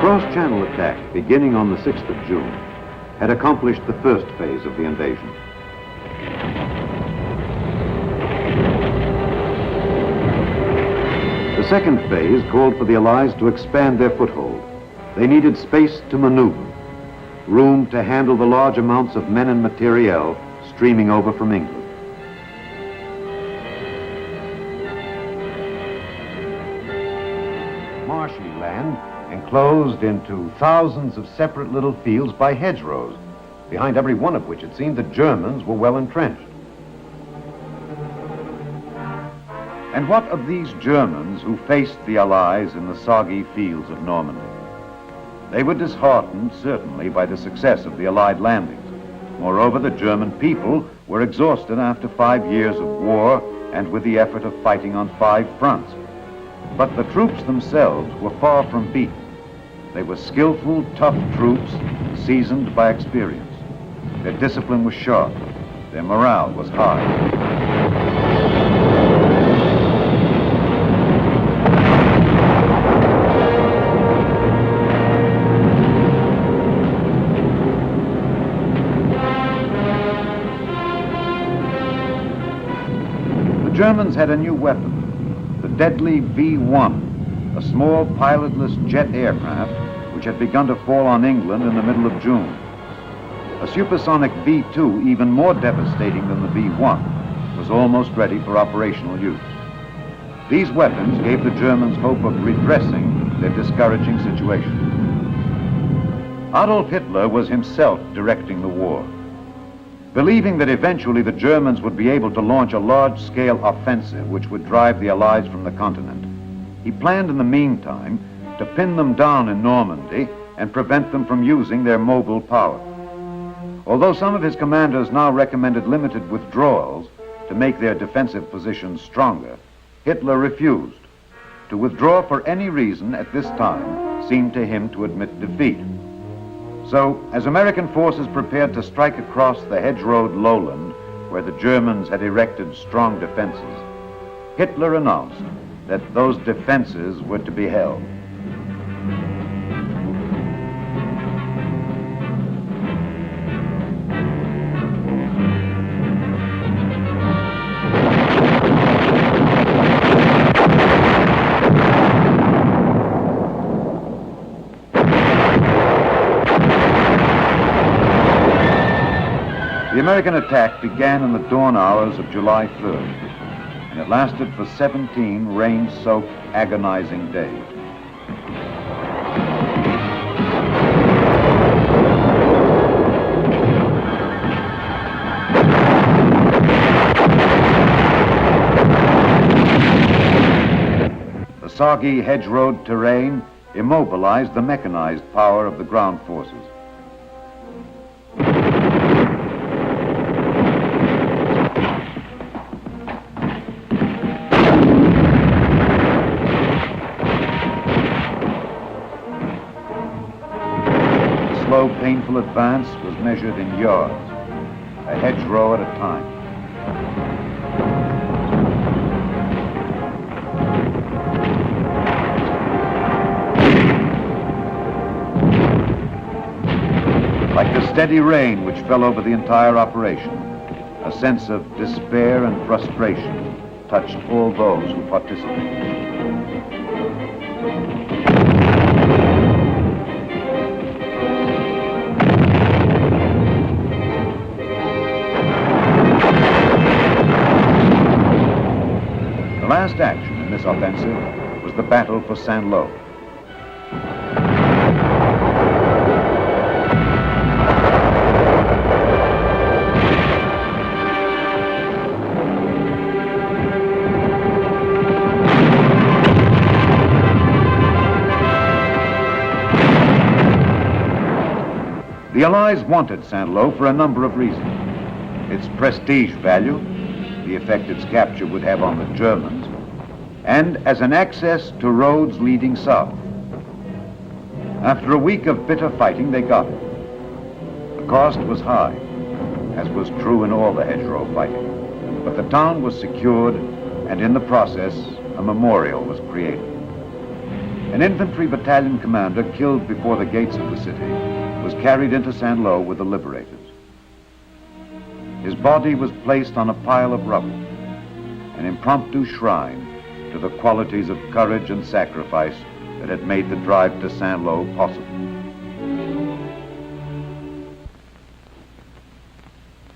cross-channel attack, beginning on the 6th of June, had accomplished the first phase of the invasion. The second phase called for the Allies to expand their foothold. They needed space to maneuver, room to handle the large amounts of men and materiel streaming over from England. Marshy land enclosed into thousands of separate little fields by hedgerows, behind every one of which it seemed the Germans were well entrenched. And what of these Germans who faced the Allies in the soggy fields of Normandy? They were disheartened, certainly, by the success of the Allied landings. Moreover, the German people were exhausted after 5 years of war and with the effort of fighting on 5 fronts. But the troops themselves were far from beaten. They were skillful, tough troops, seasoned by experience. Their discipline was sharp. Their morale was high. The Germans had a new weapon, the deadly V-1, a small pilotless jet aircraft which had begun to fall on England in the middle of June. A supersonic V-2, even more devastating than the V-1, was almost ready for operational use. These weapons gave the Germans hope of redressing their discouraging situation. Adolf Hitler was himself directing the war. Believing that eventually the Germans would be able to launch a large-scale offensive which would drive the Allies from the continent, he planned in the meantime to pin them down in Normandy and prevent them from using their mobile power. Although some of his commanders now recommended limited withdrawals to make their defensive positions stronger, Hitler refused. To withdraw for any reason at this time seemed to him to admit defeat. So, as American forces prepared to strike across the hedge-rowed lowland where the Germans had erected strong defenses, Hitler announced that those defenses were to be held. The American attack began in the dawn hours of July 3rd, and it lasted for 17 rain-soaked, agonizing days. The soggy, hedge-rowed terrain immobilized the mechanized power of the ground forces. Slow, painful advance was measured in yards, a hedgerow at a time. Like the steady rain which fell over the entire operation, a sense of despair and frustration touched all those who participated. The last action in this offensive was the battle for Saint-Lô. The Allies wanted Saint-Lô for a number of reasons. Its prestige value, the effect its capture would have on the Germans, and as an access to roads leading south. After a week of bitter fighting, they got it. The cost was high, as was true in all the hedgerow fighting, but the town was secured, and in the process, a memorial was created. An infantry battalion commander killed before the gates of the city was carried into Saint-Lô with the liberators. His body was placed on a pile of rubble, an impromptu shrine to the qualities of courage and sacrifice that had made the drive to Saint-Lô possible.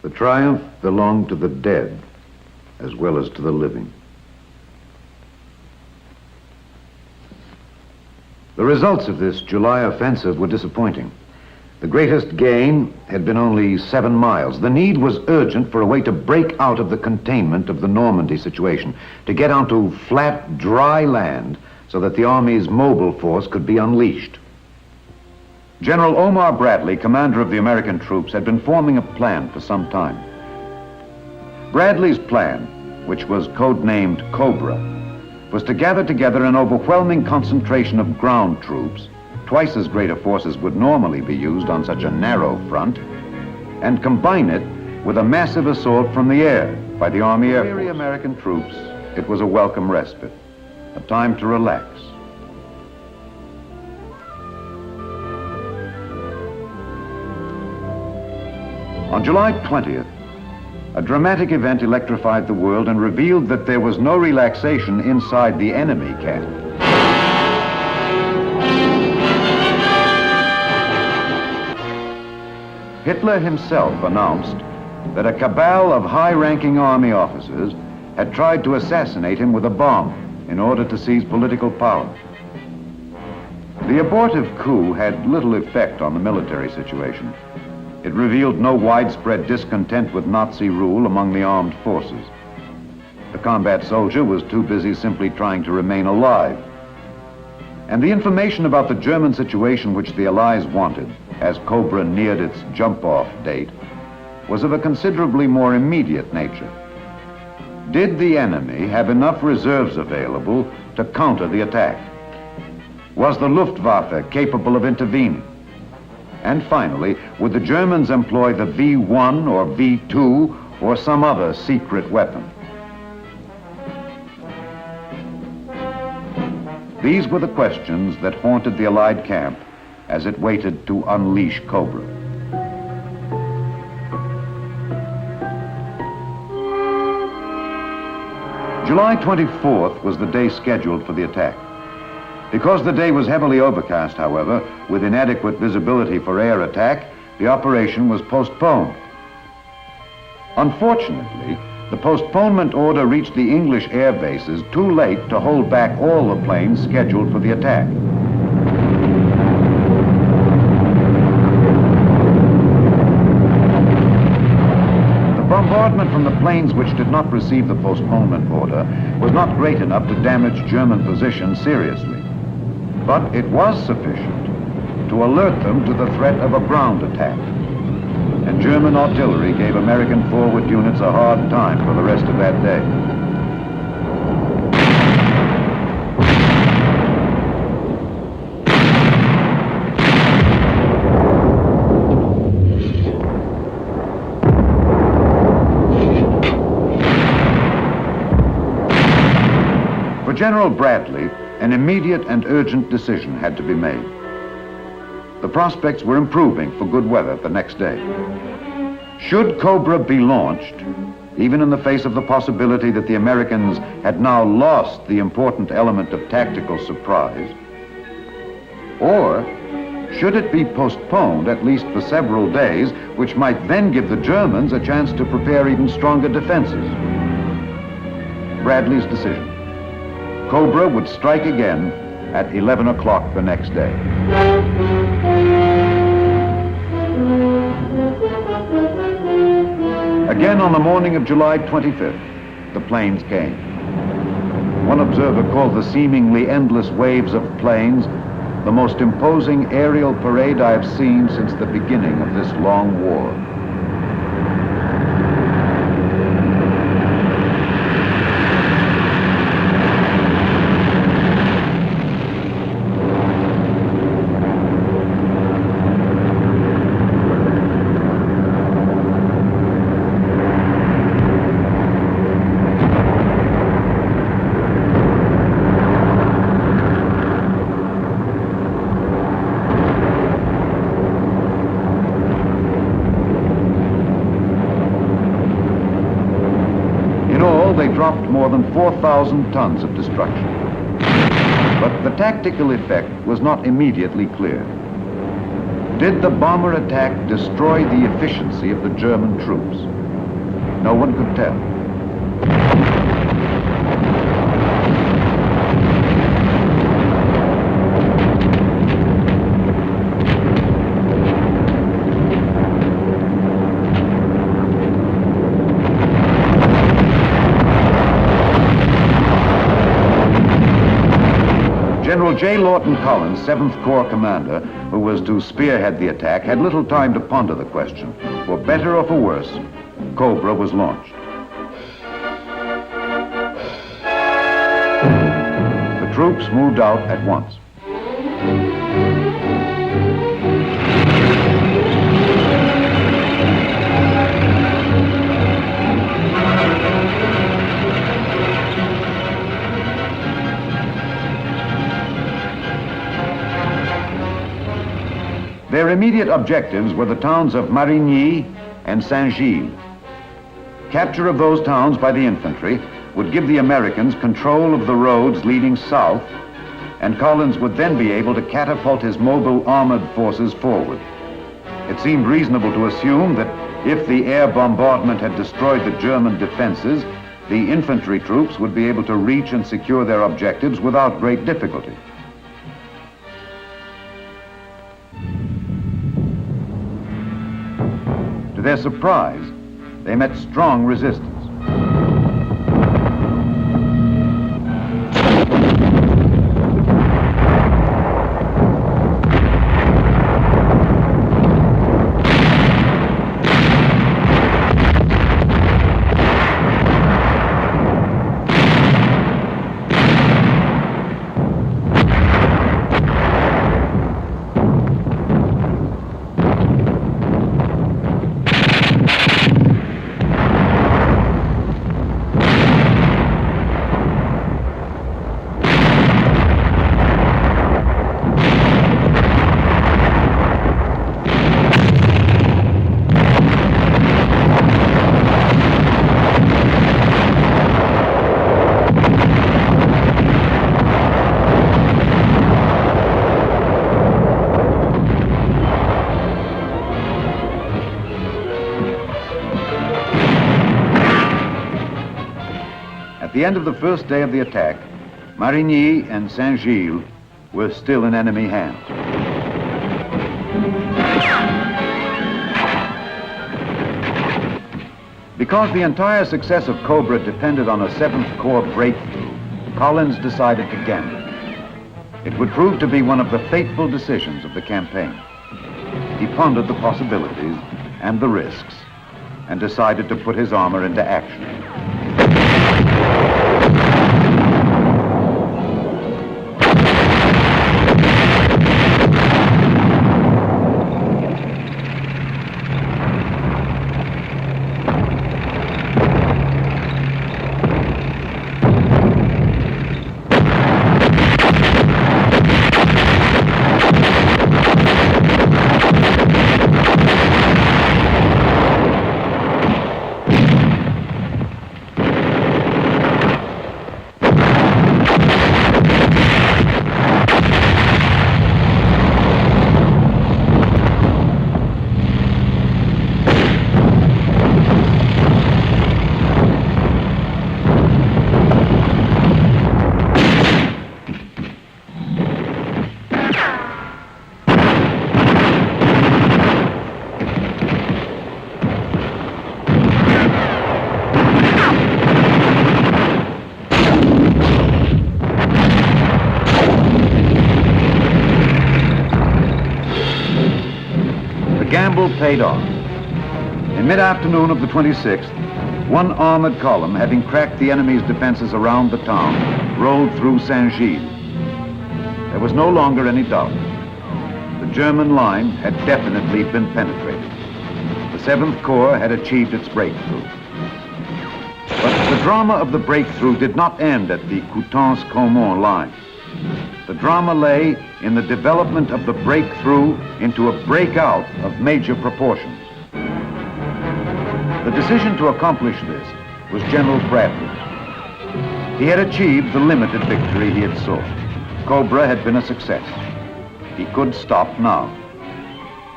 The triumph belonged to the dead as well as to the living. The results of this July offensive were disappointing. The greatest gain had been only 7 miles. The need was urgent for a way to break out of the containment of the Normandy situation, to get onto flat, dry land so that the Army's mobile force could be unleashed. General Omar Bradley, commander of the American troops, had been forming a plan for some time. Bradley's plan, which was codenamed Cobra, was to gather together an overwhelming concentration of ground troops, twice as great a force as would normally be used on such a narrow front, and combine it with a massive assault from the air by the Army Air Force. For weary American troops, it was a welcome respite, a time to relax. On July 20th, a dramatic event electrified the world and revealed that there was no relaxation inside the enemy camp. Hitler himself announced that a cabal of high-ranking army officers had tried to assassinate him with a bomb in order to seize political power. The abortive coup had little effect on the military situation. It revealed no widespread discontent with Nazi rule among the armed forces. The combat soldier was too busy simply trying to remain alive. And the information about the German situation which the Allies wanted, as Cobra neared its jump-off date, was of a considerably more immediate nature. Did the enemy have enough reserves available to counter the attack? Was the Luftwaffe capable of intervening? And finally, would the Germans employ the V1 or V2 or some other secret weapon? These were the questions that haunted the Allied camp as it waited to unleash Cobra. July 24th was the day scheduled for the attack. Because the day was heavily overcast, however, with inadequate visibility for air attack, the operation was postponed. Unfortunately, the postponement order reached the English air bases too late to hold back all the planes scheduled for the attack. The bombardment from the planes which did not receive the postponement order was not great enough to damage German positions seriously. But it was sufficient to alert them to the threat of a ground attack. And German artillery gave American forward units a hard time for the rest of that day. For General Bradley, an immediate and urgent decision had to be made. The prospects were improving for good weather the next day. Should Cobra be launched, even in the face of the possibility that the Americans had now lost the important element of tactical surprise? Or should it be postponed at least for several days, which might then give the Germans a chance to prepare even stronger defenses? Bradley's decision. Cobra would strike again at 11 o'clock the next day. Again on the morning of July 25th, the planes came. One observer called the seemingly endless waves of planes the most imposing aerial parade I have seen since the beginning of this long war. than 4,000 tons of destruction. But the tactical effect was not immediately clear. Did the bomber attack destroy the efficiency of the German troops? No one could tell. General J. Lawton Collins, 7th Corps commander, who was to spearhead the attack, had little time to ponder the question. For better or for worse, Cobra was launched. The troops moved out at once. Their immediate objectives were the towns of Marigny and Saint-Gilles. Capture of those towns by the infantry would give the Americans control of the roads leading south, and Collins would then be able to catapult his mobile armored forces forward. It seemed reasonable to assume that if the air bombardment had destroyed the German defenses, the infantry troops would be able to reach and secure their objectives without great difficulty. To their surprise, they met strong resistance. At the end of the first day of the attack, Marigny and Saint-Gilles were still in enemy hands. Because the entire success of Cobra depended on a 7th Corps breakthrough, Collins decided to gamble. It would prove to be one of the fateful decisions of the campaign. He pondered the possibilities and the risks and decided to put his armor into action. Gamble paid off. In mid-afternoon of the 26th, one armored column, having cracked the enemy's defenses around the town, rolled through Saint-Gilles. There was no longer any doubt. The German line had definitely been penetrated. The 7th Corps had achieved its breakthrough. But the drama of the breakthrough did not end at the Coutances-Caumont line. The drama lay in the development of the breakthrough into a breakout of major proportions. The decision to accomplish this was General Bradley's. He had achieved the limited victory he had sought. Cobra had been a success. He could stop now.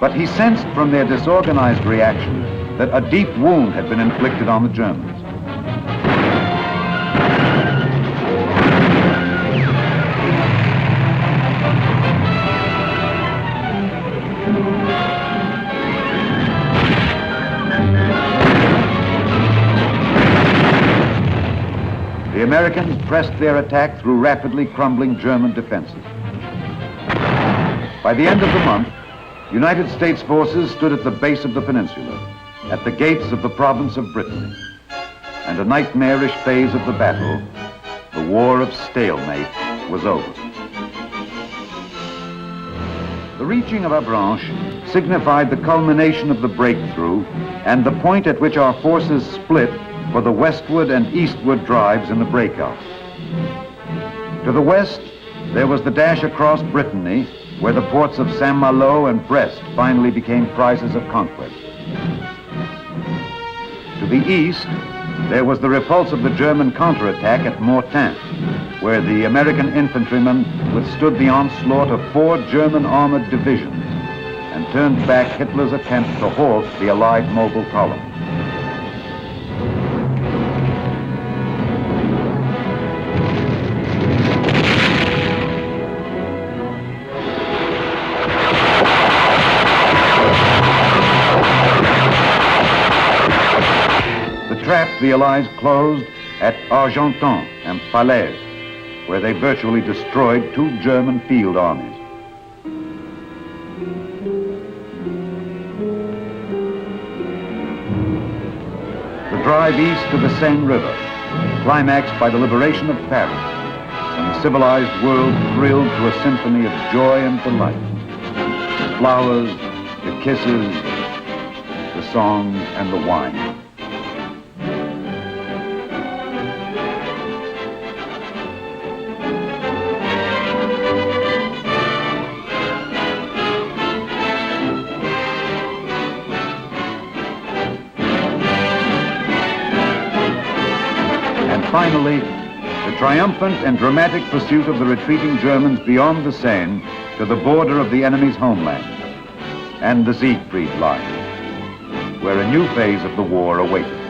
But he sensed from their disorganized reaction that a deep wound had been inflicted on the Germans. The Americans pressed their attack through rapidly crumbling German defenses. By the end of the month, United States forces stood at the base of the peninsula, at the gates of the province of Brittany, and a nightmarish phase of the battle, the war of stalemate, was over. The reaching of Avranches signified the culmination of the breakthrough and the point at which our forces split for the westward and eastward drives in the breakout. To the west, there was the dash across Brittany, where the ports of Saint-Malo and Brest finally became prizes of conquest. To the east, there was the repulse of the German counterattack at Mortain, where the American infantrymen withstood the onslaught of 4 German armored divisions and turned back Hitler's attempt to halt the Allied mobile column. The Allies closed at Argentan and Falaise, where they virtually destroyed 2 German field armies. The drive east to the Seine River, climaxed by the liberation of Paris, and the civilized world thrilled to a symphony of joy and delight. The flowers, the kisses, the songs, and the wine. Finally, the triumphant and dramatic pursuit of the retreating Germans beyond the Seine to the border of the enemy's homeland, and the Siegfried Line, where a new phase of the war awaited.